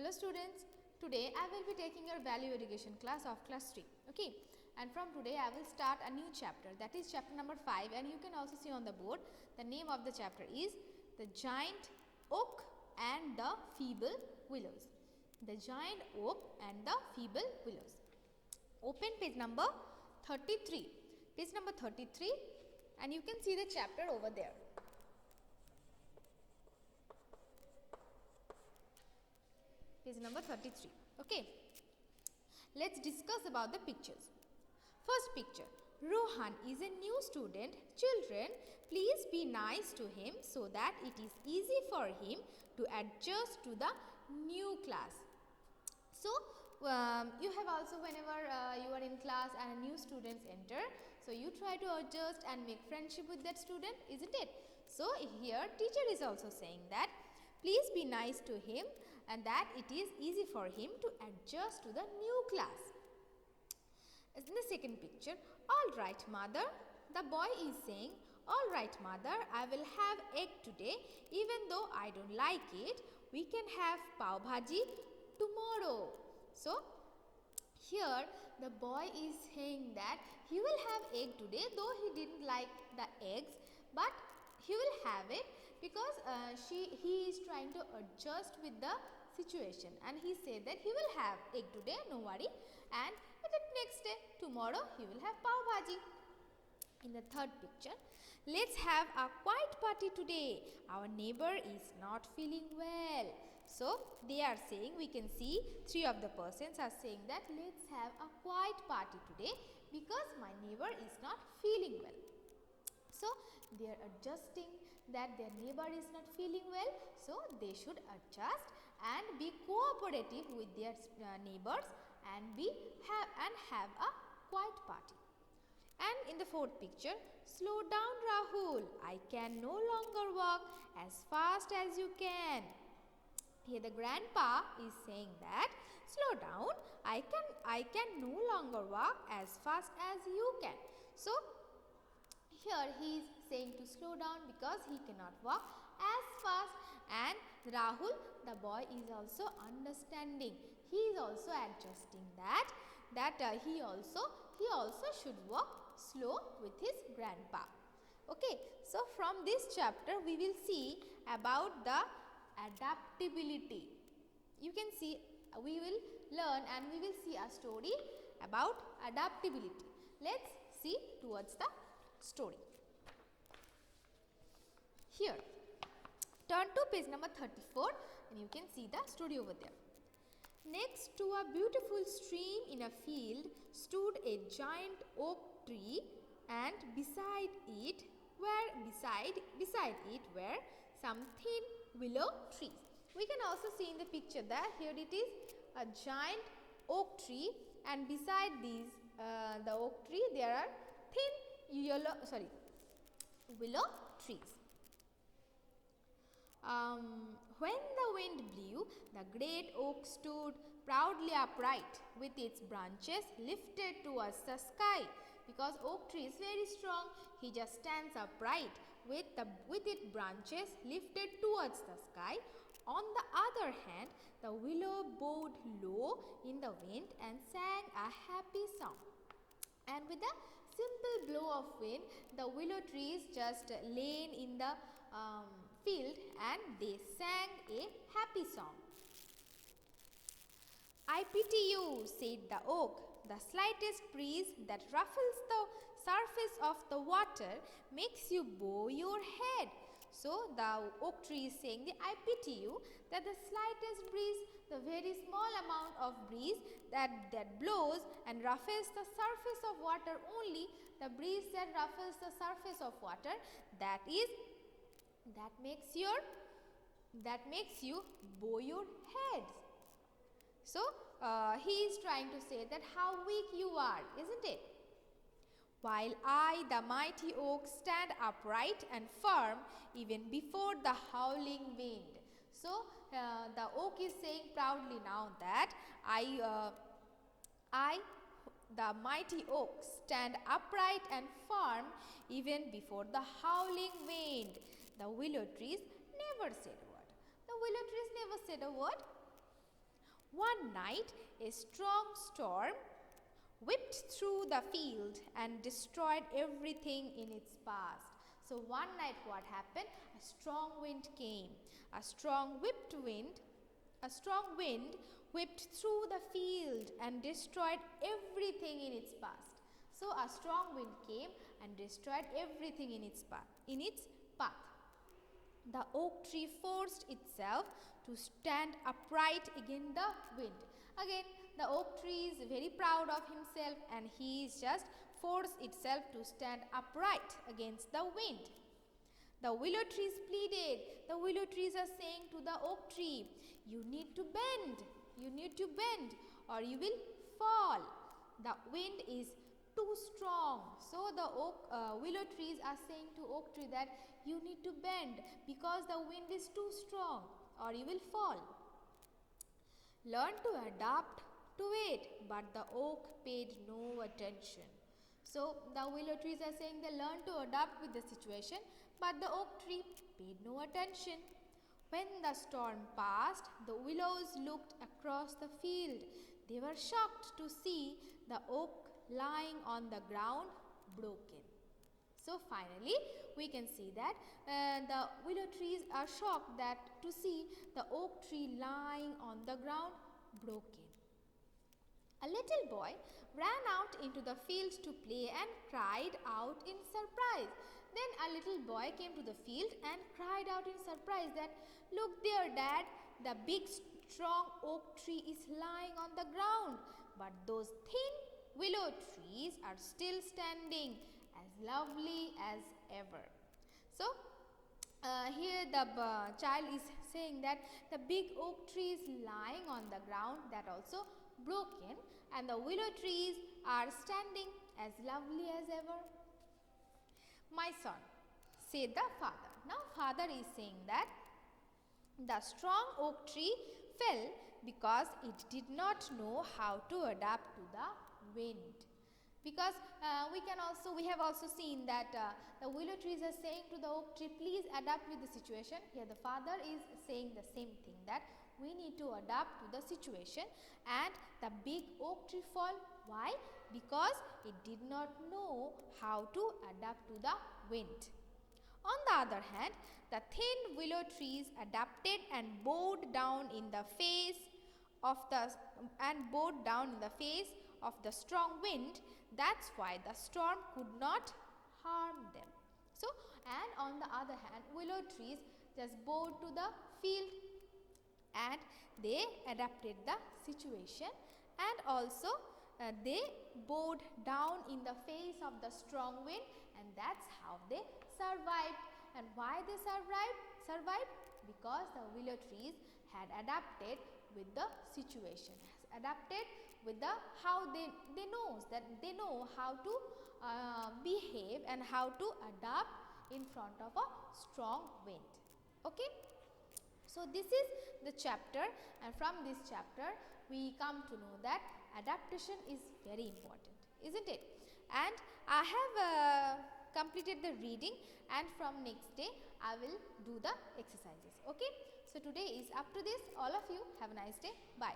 Hello students, today I will be taking your value education class of class 3. Okay, and from today I will start a new chapter, that is chapter number 5, and you can also see on the board the name of the chapter is The Giant Oak and the Feeble Willows. The Giant Oak and the Feeble Willows. Open page number 33. Page number 33, and you can see the chapter over there. Page number 33. Okay, let's discuss about the pictures. First picture, Rohan is a new student. Children, please be nice to him so that it is easy for him to adjust to the new class. So, you have also whenever you are in class and a new students enter, so you try to adjust and make friendship with that student, isn't it? So, here teacher is also saying that please be nice to him and that it is easy for him to adjust to the new class. In the second picture, all right mother, the boy is saying, all right mother, I will have egg today even though I don't like it. We can have pav bhaji tomorrow. So, here the boy is saying that he will have egg today though he didn't like the eggs, but he will have it because he is trying to adjust with the situation, and he said that he will have egg today, no worry, and the next day, tomorrow, he will have pav bhaji. In the third picture, let's have a quiet party today. Our neighbor is not feeling well. So, they are saying, we can see three of the persons are saying that let's have a quiet party today because my neighbor is not feeling well. So, they are adjusting that their neighbor is not feeling well. So, they should adjust and be cooperative with their neighbors and have a quiet party. And in the fourth picture, slow down Rahul, I can no longer walk as fast as you can. Here the grandpa is saying that slow down, I can no longer walk as fast as you can. So, here he is saying to slow down because he cannot walk as fast, and Rahul, the boy, is also understanding. He is also adjusting that he also should walk slow with his grandpa. Okay, so from this chapter we will see about the adaptability. You can see we will learn and we will see a story about adaptability. Let's see towards the story. Here, turn to page number 34 and you can see the story over there. Next to a beautiful stream in a field stood a giant oak tree, and beside it were some thin willow trees. We can also see in the picture that here it is a giant oak tree, and beside these the oak tree there are thin willow trees. When the wind blew, the great oak stood proudly upright with its branches lifted towards the sky. Because oak tree is very strong, he just stands upright with its branches lifted towards the sky. On the other hand, the willow bowed low in the wind and sang a happy song. And with a simple blow of wind, the willow trees just lay in the field and they sang a happy song. I pity you, said the oak. The slightest breeze that ruffles the surface of the water makes you bow your head. So, the oak tree is saying that I pity you, that the slightest breeze, the very small amount of breeze that blows and ruffles the surface of water only, the breeze that ruffles the surface of water, that makes you bow your heads. So, he is trying to say that how weak you are, isn't it? While I, the mighty oak, stand upright and firm even before the howling wind. So, the oak is saying proudly now that I, the mighty oak, stand upright and firm even before the howling wind. The willow trees never said a word. The willow trees never said a word. One night, a strong storm whipped through the field and destroyed everything in its path. So one night what happened? A strong wind came. A strong wind whipped through the field and destroyed everything in its path. So a strong wind came and destroyed everything in its path. The oak tree forced itself to stand upright against the wind. Again, the oak tree is very proud of himself and he is just forced itself to stand upright against the wind. The willow trees pleaded. The willow trees are saying to the oak tree, you need to bend or you will fall. The wind is too strong. So the willow trees are saying to oak tree that you need to bend because the wind is too strong or you will fall. Learn to adapt to it, but the oak paid no attention. So the willow trees are saying they learn to adapt with the situation, but the oak tree paid no attention. When the storm passed, the willows looked across the field. They were shocked to see the oak lying on the ground broken. So finally, we can see that the willow trees are shocked to see the oak tree lying on the ground broken. A little boy ran out into the field to play and cried out in surprise. Then a little boy came to the field and cried out in surprise that, look there, Dad, the big strong oak tree is lying on the ground, but those thin willow trees are still standing as lovely as ever. So, here the child is saying that the big oak tree is lying on the ground, that also broken, and the willow trees are standing as lovely as ever. My son, said the father. Now father is saying that the strong oak tree fell because it did not know how to adapt to the wind. Because we have also seen that the willow trees are saying to the oak tree, please adapt with the situation. Here the father is saying the same thing, that we need to adapt to the situation, and the big oak tree fall. Why? Because it did not know how to adapt to the wind. On the other hand, the thin willow trees adapted and bowed down in the face of the strong wind. That's why the storm could not harm them. So, and on the other hand, willow trees just bowed to the field and they adapted the situation, and also they bowed down in the face of the strong wind, and that's how they survived. And why they survived? Because the willow trees had adapted with the situation, has adapted with the how they know how to behave and how to adapt in front of a strong wind. Okay, so this is the chapter, and from this chapter we come to know that adaptation is very important, isn't it? And I have completed the reading, and from next day I will do the exercises. Okay, so today is up to this. All of you have a nice day. Bye.